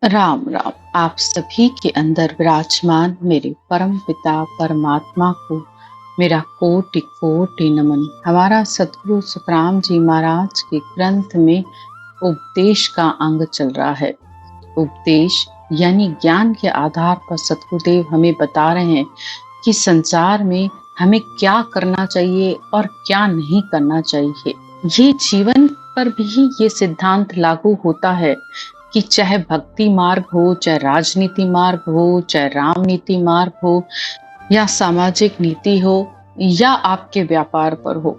राम राम। आप सभी के अंदर विराजमान मेरे परम पिता परमात्मा को मेरा कोटि कोटि नमन। हमारा सतगुरु सुखराम जी महाराज के ग्रंथ में उपदेश का अंग चल रहा है। उपदेश यानी ज्ञान के आधार पर सतगुरुदेव हमें बता रहे हैं कि संसार में हमें क्या करना चाहिए और क्या नहीं करना चाहिए। ये जीवन पर भी ये सिद्धांत लागू होता है कि चाहे भक्ति मार्ग हो, चाहे राजनीति मार्ग हो, चाहे रामनीति मार्ग हो, या सामाजिक नीति हो, या आपके व्यापार पर हो।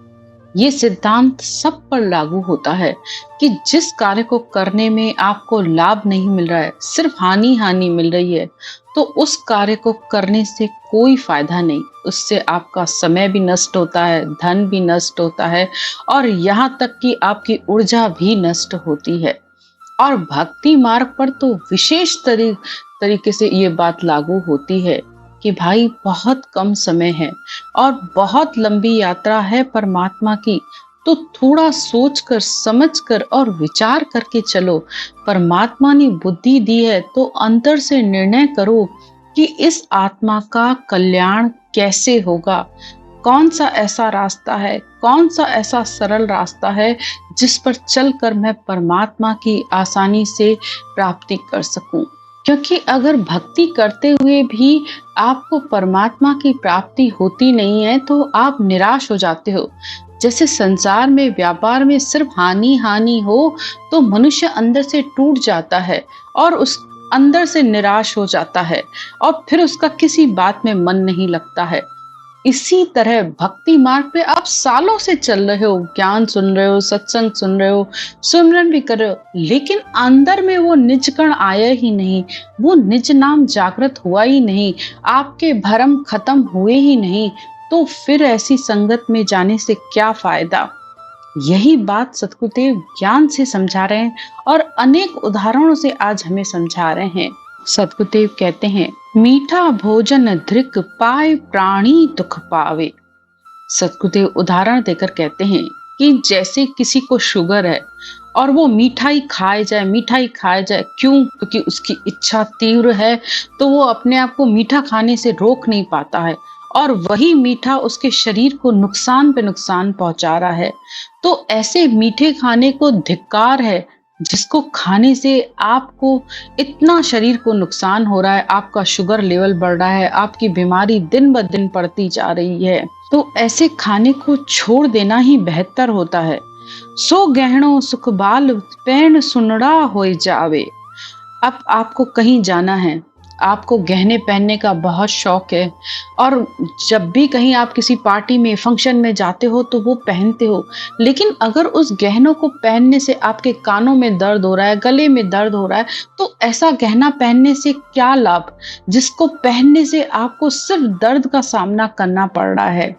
ये सिद्धांत सब पर लागू होता है कि जिस कार्य को करने में आपको लाभ नहीं मिल रहा है, सिर्फ हानि हानि मिल रही है, तो उस कार्य को करने से कोई फायदा नहीं। उससे आपका समय भी नष्ट होता है, धन भी नष्ट होता है, और यहाँ तक कि आपकी ऊर्जा भी नष्ट होती है। और भक्ति मार्ग पर तो विशेष तरीके से ये बात लागू होती है कि भाई बहुत कम समय है और बहुत लंबी यात्रा है परमात्मा की, तो थोड़ा सोचकर समझकर और विचार करके चलो। परमात्मा ने बुद्धि दी है तो अंतर से निर्णय करो कि इस आत्मा का कल्याण कैसे होगा। कौन सा ऐसा रास्ता है, कौन सा ऐसा सरल रास्ता है जिस पर चलकर मैं परमात्मा की आसानी से प्राप्ति कर सकूं। क्योंकि अगर भक्ति करते हुए भी आपको परमात्मा की प्राप्ति होती नहीं है तो आप निराश हो जाते हो। जैसे संसार में व्यापार में सिर्फ हानि हानि हो तो मनुष्य अंदर से टूट जाता है और उस अंदर से निराश हो जाता है और फिर उसका किसी बात में मन नहीं लगता है। इसी तरह भक्ति मार्ग पे आप सालों से चल रहे हो, ज्ञान सुन रहे हो, सत्संग सुन रहे हो, सुमिरन भी कर रहे हो, लेकिन अंदर में वो निज कण आया ही नहीं, वो निज नाम जागृत हुआ ही नहीं, आपके भरम खत्म हुए ही नहीं, तो फिर ऐसी संगत में जाने से क्या फायदा। यही बात सतगुरुदेव ज्ञान से समझा रहे हैं और अनेक उदाहरणों से आज हमें समझा रहे हैं। सतगुरुदेव कहते हैं, मीठा भोजन धृक पाए प्राणी दुख पावे। सतगुरुदेव उदाहरण देकर कहते हैं कि जैसे किसी को शुगर है और वो मिठाई खाए जाए, मिठाई खाए जाए, क्यों? क्योंकि उसकी इच्छा तीव्र है, तो वो अपने आप को मीठा खाने से रोक नहीं पाता है और वही मीठा उसके शरीर को नुकसान पे नुकसान पहुंचा रहा है। तो ऐसे मीठे खाने को धिक्कार है जिसको खाने से आपको इतना शरीर को नुकसान हो रहा है, आपका शुगर लेवल बढ़ रहा है, आपकी बीमारी दिन ब दिन बढ़ती जा रही है। तो ऐसे खाने को छोड़ देना ही बेहतर होता है। सो गहनो सुख बाल पैण सुनड़ा हो जावे। अब आपको कहीं जाना है, आपको गहने पहनने का बहुत शौक है और जब भी कहीं आप किसी पार्टी में फंक्शन में जाते हो तो वो पहनते हो, लेकिन अगर उस गहनों को पहनने से आपके कानों में दर्द हो रहा है, गले में दर्द हो रहा है, तो ऐसा गहना पहनने से क्या लाभ, जिसको पहनने से आपको सिर्फ दर्द का सामना करना पड़ रहा है।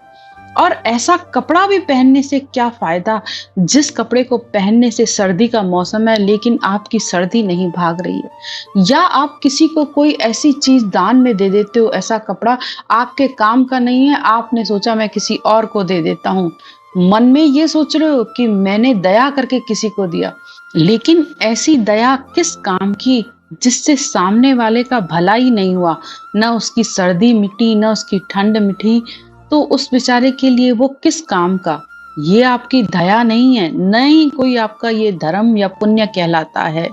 और ऐसा कपड़ा भी पहनने से क्या फायदा, जिस कपड़े को पहनने से सर्दी का मौसम है लेकिन आपकी सर्दी नहीं भाग रही है। या आप किसी को कोई ऐसी चीज दान में दे देते हो, ऐसा कपड़ा आपके काम का नहीं है, आपने सोचा मैं किसी और को दे देता हूँ, मन में ये सोच रहे हो कि मैंने दया करके किसी को दिया, लेकिन ऐसी दया किस काम की जिससे सामने वाले का भला ही नहीं हुआ, ना उसकी सर्दी मिटी ना उसकी ठंड मिटी, तो उस बेचारे के लिए वो किस काम का। ये आपकी दया नहीं है, न ही कोई आपका ये धर्म या पुण्य कहलाता है।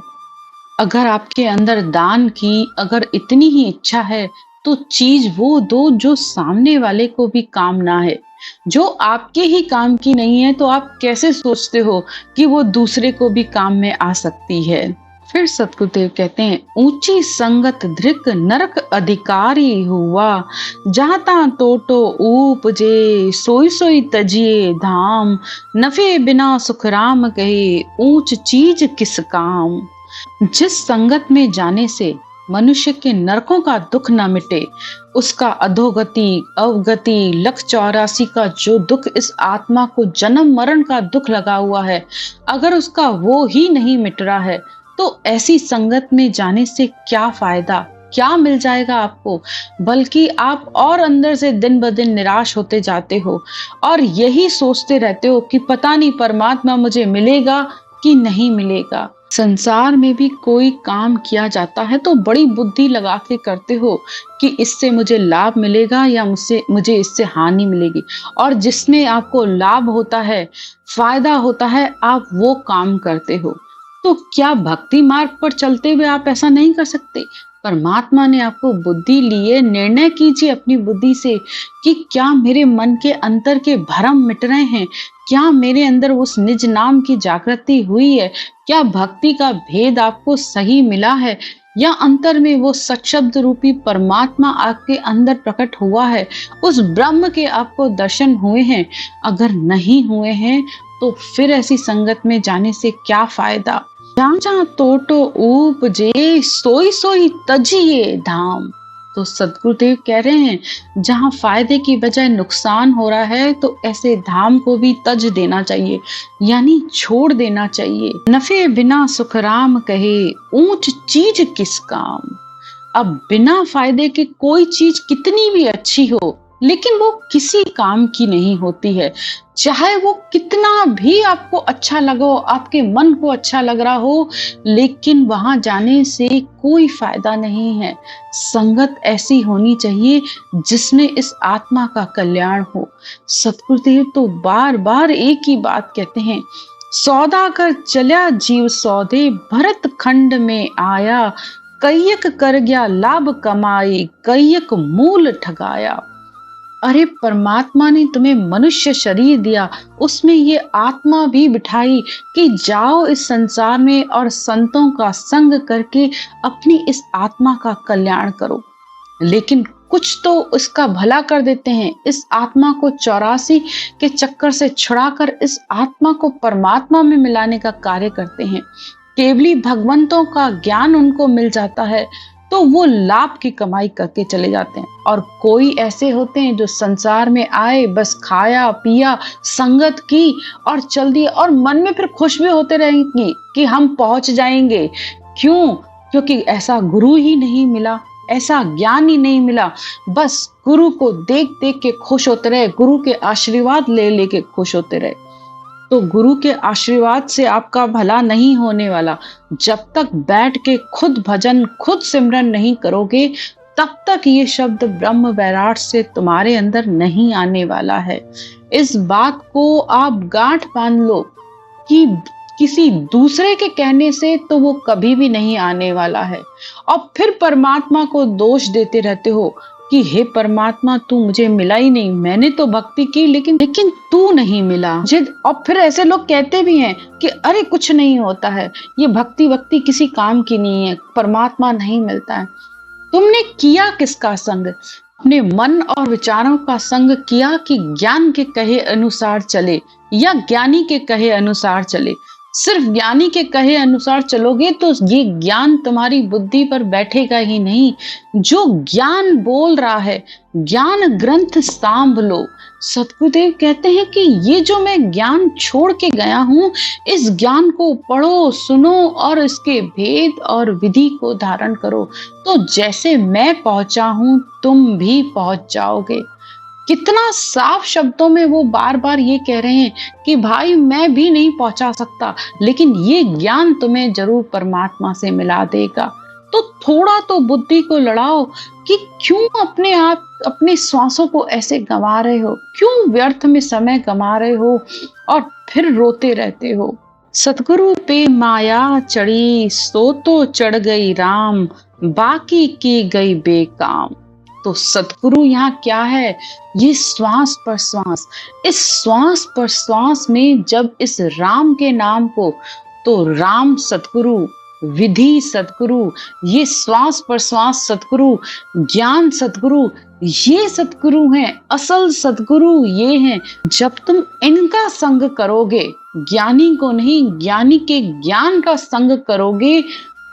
अगर आपके अंदर दान की अगर इतनी ही इच्छा है तो चीज वो दो जो सामने वाले को भी काम ना है। जो आपके ही काम की नहीं है तो आप कैसे सोचते हो कि वो दूसरे को भी काम में आ सकती है। फिर सतगुरुदेव कहते हैं, ऊंची संगत धृक नरक अधिकारी हुआ, जहाँ तहाँ टोटो उपजे, सोई सोई तजिए धाम, नफे बिना सुख राम कहे, ऊंच चीज किस काम। जिस संगत में जाने से मनुष्य के नरकों का दुख न मिटे, उसका अधोगति अवगति लख 84 का जो दुख इस आत्मा को जन्म मरण का दुख लगा हुआ है, अगर उसका वो ही नहीं मिट रहा है तो ऐसी संगत में जाने से क्या फायदा, क्या मिल जाएगा आपको, बल्कि आप और अंदर से दिन ब दिन निराश होते जाते हो और यही सोचते रहते हो कि पता नहीं परमात्मा मुझे मिलेगा कि नहीं मिलेगा। संसार में भी कोई काम किया जाता है तो बड़ी बुद्धि लगा के करते हो कि इससे मुझे लाभ मिलेगा या मुझसे मुझे इससे हानि मिलेगी, और जिसमें आपको लाभ होता है, फायदा होता है, आप वो काम करते हो। तो क्या भक्ति मार्ग पर चलते हुए आप ऐसा नहीं कर सकते? परमात्मा ने आपको बुद्धि ली है, निर्णय कीजिए अपनी बुद्धि से कि क्या मेरे मन के अंतर के भ्रम मिट रहे हैं? क्या मेरे अंदर उस निज नाम की जागृति हुई है? क्या भक्ति का भेद आपको सही मिला है, या अंतर में वो सत्शब्द रूपी परमात्मा आपके अंदर प्रकट हुआ है, उस ब्रह्म के आपको दर्शन हुए हैं? अगर नहीं हुए हैं तो फिर ऐसी संगत में जाने से क्या फायदा? जहाँ जहाँ तोटो उपजे सोई सोई तजिए धाम। तो सदगुरुदेव कह रहे हैं जहाँ फायदे की बजाय नुकसान हो रहा है तो ऐसे धाम को भी तज देना चाहिए, यानी छोड़ देना चाहिए। नफे बिना सुखराम कहे ऊंच चीज किस काम। अब बिना फायदे के कोई चीज कितनी भी अच्छी हो, लेकिन वो किसी काम की नहीं होती है। चाहे वो कितना भी आपको अच्छा लगा हो, आपके मन को अच्छा लग रहा हो, लेकिन वहां जाने से कोई फायदा नहीं है। संगत ऐसी होनी चाहिए जिसमें इस आत्मा का कल्याण हो। सतगुरुदेव तो बार बार एक ही बात कहते हैं, सौदा कर चला जीव सौदे भरत खंड में आया, कैयक कर गया लाभ कमाई कैयक मूल ठगाया। अरे परमात्मा ने तुम्हें मनुष्य शरीर दिया, उसमें ये आत्मा भी बिठाई कि जाओ इस संसार में और संतों का संग करके अपनी इस आत्मा का कल्याण करो। लेकिन कुछ तो इसका भला कर देते हैं, इस आत्मा को 84 के चक्कर से छुड़ाकर इस आत्मा को परमात्मा में मिलाने का कार्य करते हैं। केवली भगवंतों का ज्ञान उनको मिल जाता है तो वो लाभ की कमाई करके चले जाते हैं। और कोई ऐसे होते हैं जो संसार में आए, बस खाया पिया, संगत की और चल दिए, और मन में फिर खुश भी होते रहेंगे कि हम पहुंच जाएंगे। क्यों? क्योंकि ऐसा गुरु ही नहीं मिला, ऐसा ज्ञान ही नहीं मिला। बस गुरु को देख देख के खुश होते रहे, गुरु के आशीर्वाद ले लेके खुश होते रहे। तो गुरु के आशीर्वाद से आपका भला नहीं होने वाला। जब तक बैठ के खुद भजन, खुद सिमरन नहीं करोगे, तब तक ये शब्द ब्रह्म वैराट से तुम्हारे अंदर नहीं आने वाला है। इस बात को आप गांठ बांध लो कि किसी दूसरे के कहने से तो वो कभी भी नहीं आने वाला है। और फिर परमात्मा को दोष देते रहते हो कि हे परमात्मा तू मुझे मिला ही नहीं, मैंने तो भक्ति की लेकिन तू नहीं मिला। जिद। और फिर ऐसे लोग कहते भी हैं कि अरे कुछ नहीं होता है, ये भक्ति किसी काम की नहीं है, परमात्मा नहीं मिलता है। तुमने किया किसका संग? अपने मन और विचारों का संग किया कि ज्ञान के कहे अनुसार चले या ज्ञानी के कहे अनुसार चले? सिर्फ ज्ञानी के कहे अनुसार चलोगे तो ये ज्ञान तुम्हारी बुद्धि पर बैठेगा ही नहीं। जो ज्ञान बोल रहा है, ज्ञान ग्रंथ सांभ लो। सतगुरुदेव कहते हैं कि ये जो मैं ज्ञान छोड़ के गया हूँ, इस ज्ञान को पढ़ो, सुनो और इसके भेद और विधि को धारण करो, तो जैसे मैं पहुंचा हूँ तुम भी पहुंच जाओगे। कितना साफ शब्दों में वो बार बार ये कह रहे हैं कि भाई मैं भी नहीं पहुंचा सकता, लेकिन ये ज्ञान तुम्हें जरूर परमात्मा से मिला देगा। तो थोड़ा तो बुद्धि को लड़ाओ कि क्यों अपने आप अपने श्वासों को ऐसे गंवा रहे हो, क्यों व्यर्थ में समय गंवा रहे हो और फिर रोते रहते हो। सतगुरु पे माया चढ़ी सो तो चढ़ गई राम, बाकी की गई बेकाम। तो सतगुरु यहाँ क्या है? ये श्वास पर श्वास, इस श्वास पर श्वास में जब इस राम के नाम को, तो राम सतगुरु, विधि सतगुरु, ये श्वास पर श्वास सतगुरु, ज्ञान सतगुरु, ये सतगुरु हैं, असल सतगुरु ये हैं। जब तुम इनका संग करोगे, ज्ञानी को नहीं, ज्ञानी के ज्ञान का संग करोगे,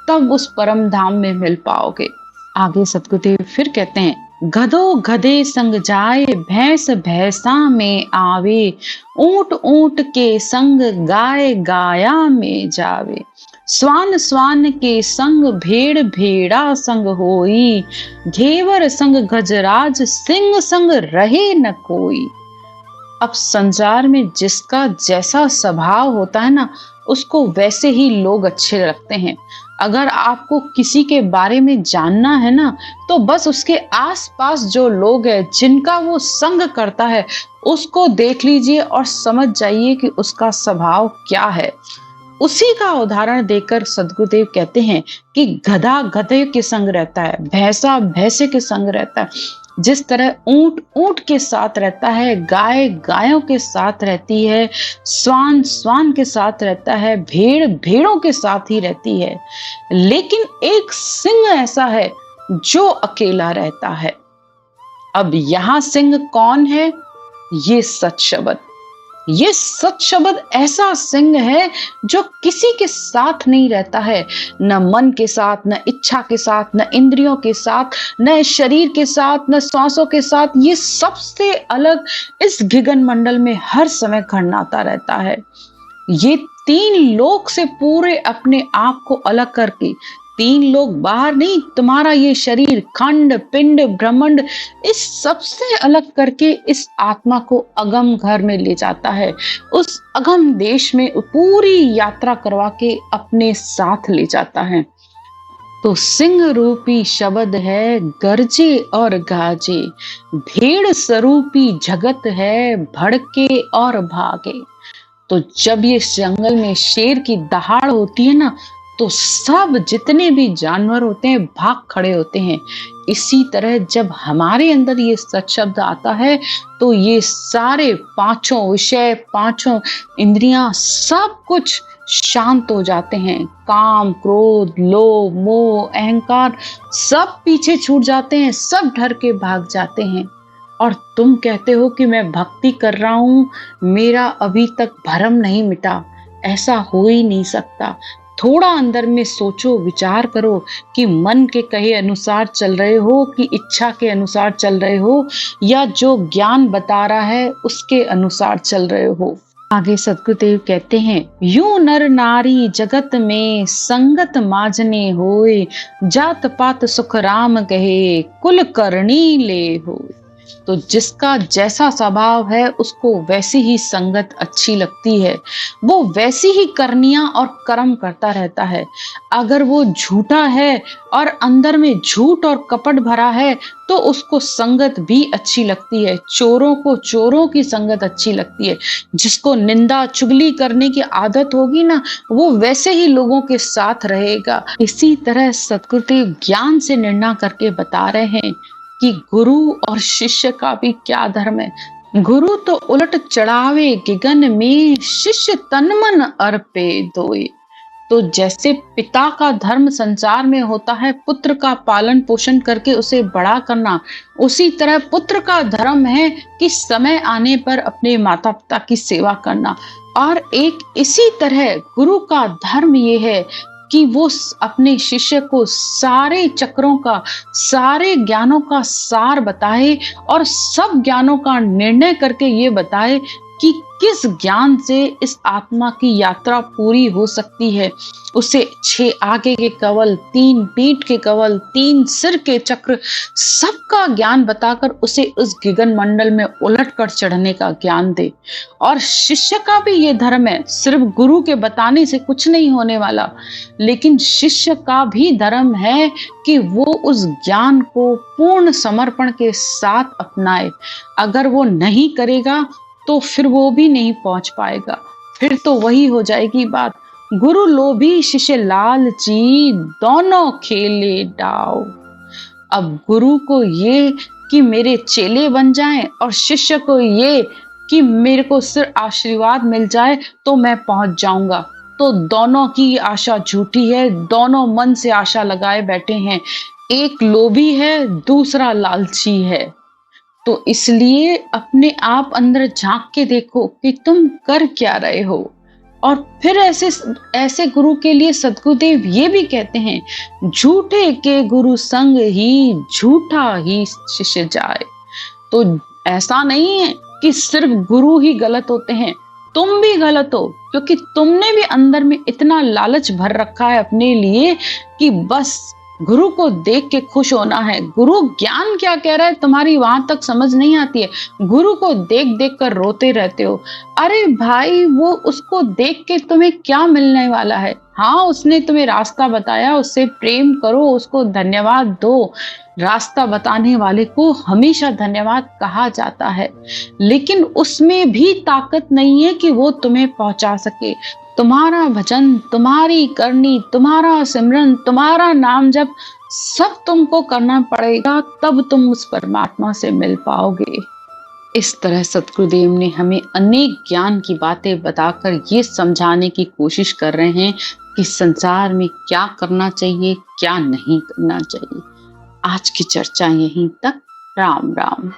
तब उस परम धाम में मिल पाओगे। आगे सतगुरुदेव फिर कहते हैं, गधो गधे संग जाए भैंस भैंसा में आवे, ऊंट ऊंट के संग गाय गाया में जावे, स्वान स्वान के संग भेड़ भेड़ा संग होई, घेवर संग गजराज सिंह संग रहे न कोई। अब संसार में जिसका जैसा स्वभाव होता है ना, उसको वैसे ही लोग अच्छे लगते हैं। अगर आपको किसी के बारे में जानना है ना, तो बस उसके आसपास जो लोग हैं जिनका वो संग करता है, उसको देख लीजिए और समझ जाइए कि उसका स्वभाव क्या है। उसी का उदाहरण देकर सदगुरुदेव कहते हैं कि गधा गधे के संग रहता है, भैंसा भैंसे के संग रहता है। जिस तरह ऊंट ऊंट के साथ रहता है, गाय गायों के साथ रहती है, स्वान स्वान के साथ रहता है, भेड़ भेड़ों के साथ ही रहती है। लेकिन एक सिंह ऐसा है जो अकेला रहता है। अब यहाँ सिंह कौन है? ये सत शब्द। ये सत शब्द ऐसा सिंह है जो किसी के साथ नहीं रहता है, न मन के साथ, न इच्छा के साथ, न इंद्रियों के साथ, न शरीर के साथ, न श्वासों के साथ। ये सबसे अलग इस गगन मंडल में हर समय घरनाता रहता है। ये तीन लोक से पूरे अपने आप को अलग करके, तीन लोग बाहर नहीं, तुम्हारा ये शरीर, खंड पिंड ब्रह्मांड, इस सबसे अलग करके इस आत्मा को अगम घर में ले जाता है। उस अगम देश में पूरी यात्रा करवा के अपने साथ ले जाता है। तो सिंह रूपी शब्द है गरजे और गाजे, भेड़ स्वरूपी जगत है भड़के और भागे। तो जब ये जंगल में शेर की दहाड़ होती है ना, तो सब जितने भी जानवर होते हैं भाग खड़े होते हैं। इसी तरह जब हमारे अंदर ये सत शब्द आता है, तो ये सारे पांचों विषय, पांचों इंद्रियां, सब कुछ शांत हो जाते हैं। काम, क्रोध, लोभ, मोह, अहंकार सब पीछे छूट जाते हैं, सब डर के भाग जाते हैं। और तुम कहते हो कि मैं भक्ति कर रहा हूं, मेरा अभी तक भरम नहीं मिटा। ऐसा हो ही नहीं सकता। थोड़ा अंदर में सोचो, विचार करो कि मन के कहे अनुसार चल रहे हो कि इच्छा के अनुसार चल रहे हो, या जो ज्ञान बता रहा है उसके अनुसार चल रहे हो। आगे सदगुरुदेव कहते हैं, यूं नर नारी जगत में संगत माजने होए, जात पात सुख राम कहे कुल करनी ले होए। तो जिसका जैसा स्वभाव है उसको वैसी ही संगत अच्छी लगती है, वो वैसी ही करनियां और कर्म करता रहता है। अगर वो झूठा है और अंदर में झूठ और कपट भरा है, तो उसको संगत भी अच्छी लगती है। चोरों को चोरों की संगत अच्छी लगती है। जिसको निंदा चुगली करने की आदत होगी ना, वो वैसे ही लोगों के साथ रहेगा। इसी तरह सदगुरुदेव ज्ञान से निर्णय करके बता रहे हैं कि गुरु और शिष्य का भी क्या धर्म है। गुरु तो उलट चढ़ावे गगन में, शिष्य तन मन अर्पे दोए। तो जैसे पिता का धर्म संसार में होता है पुत्र का पालन पोषण करके उसे बड़ा करना, उसी तरह पुत्र का धर्म है कि समय आने पर अपने माता पिता की सेवा करना। और एक इसी तरह गुरु का धर्म ये है कि वो अपने शिष्य को सारे चक्रों का, सारे ज्ञानों का सार बताए और सब ज्ञानों का निर्णय करके ये बताए कि किस ज्ञान से इस आत्मा की यात्रा पूरी हो सकती है। उसे 6 आगे के कवल, 3 पीठ के कवल, 3 सिर के चक्र, सबका ज्ञान बताकर उसे उस गगन मंडल में उलट कर चढ़ने का ज्ञान दे। और शिष्य का भी ये धर्म है, सिर्फ गुरु के बताने से कुछ नहीं होने वाला, लेकिन शिष्य का भी धर्म है कि वो उस ज्ञान को पूर्ण समर्पण के साथ अपनाए। अगर वो नहीं करेगा तो फिर वो भी नहीं पहुंच पाएगा। फिर तो वही हो जाएगी बात, गुरु लोभी शिष्य लालची, दोनों खेले डाव। अब गुरु को ये कि मेरे चेले बन जाएं और शिष्य को ये कि मेरे को सिर्फ आशीर्वाद मिल जाए तो मैं पहुंच जाऊंगा, तो दोनों की आशा झूठी है। दोनों मन से आशा लगाए बैठे हैं, एक लोभी है, दूसरा लालची है। तो इसलिए अपने आप अंदर झांक के देखो कि तुम कर क्या रहे हो। और फिर ऐसे गुरु के लिए सदगुरुदेव ये भी कहते हैं, झूठे के गुरु संग ही झूठा ही शिष्य जाए। तो ऐसा नहीं है कि सिर्फ गुरु ही गलत होते हैं, तुम भी गलत हो, क्योंकि तुमने भी अंदर में इतना लालच भर रखा है अपने लिए कि बस गुरु को देख के खुश होना है। गुरु ज्ञान क्या कह रहा है तुम्हारी वहां तक समझ नहीं आती है, गुरु को देख देख कर रोते रहते हो। अरे भाई, वो उसको देख के तुम्हें क्या मिलने वाला है? हाँ, उसने तुम्हें रास्ता बताया, उससे प्रेम करो, उसको धन्यवाद दो। रास्ता बताने वाले को हमेशा धन्यवाद कहा जाता है, लेकिन उसमें भी ताकत नहीं है कि वो तुम्हें पहुंचा सके। तुम्हारा भजन, तुम्हारी करनी, तुम्हारा सिमरन, तुम्हारा नाम जप सब तुमको करना पड़ेगा, तब तुम उस परमात्मा से मिल पाओगे। इस तरह सतगुरुदेव ने हमें अनेक ज्ञान की बातें बताकर ये समझाने की कोशिश कर रहे हैं कि संसार में क्या करना चाहिए, क्या नहीं करना चाहिए। आज की चर्चा यहीं तक। राम राम।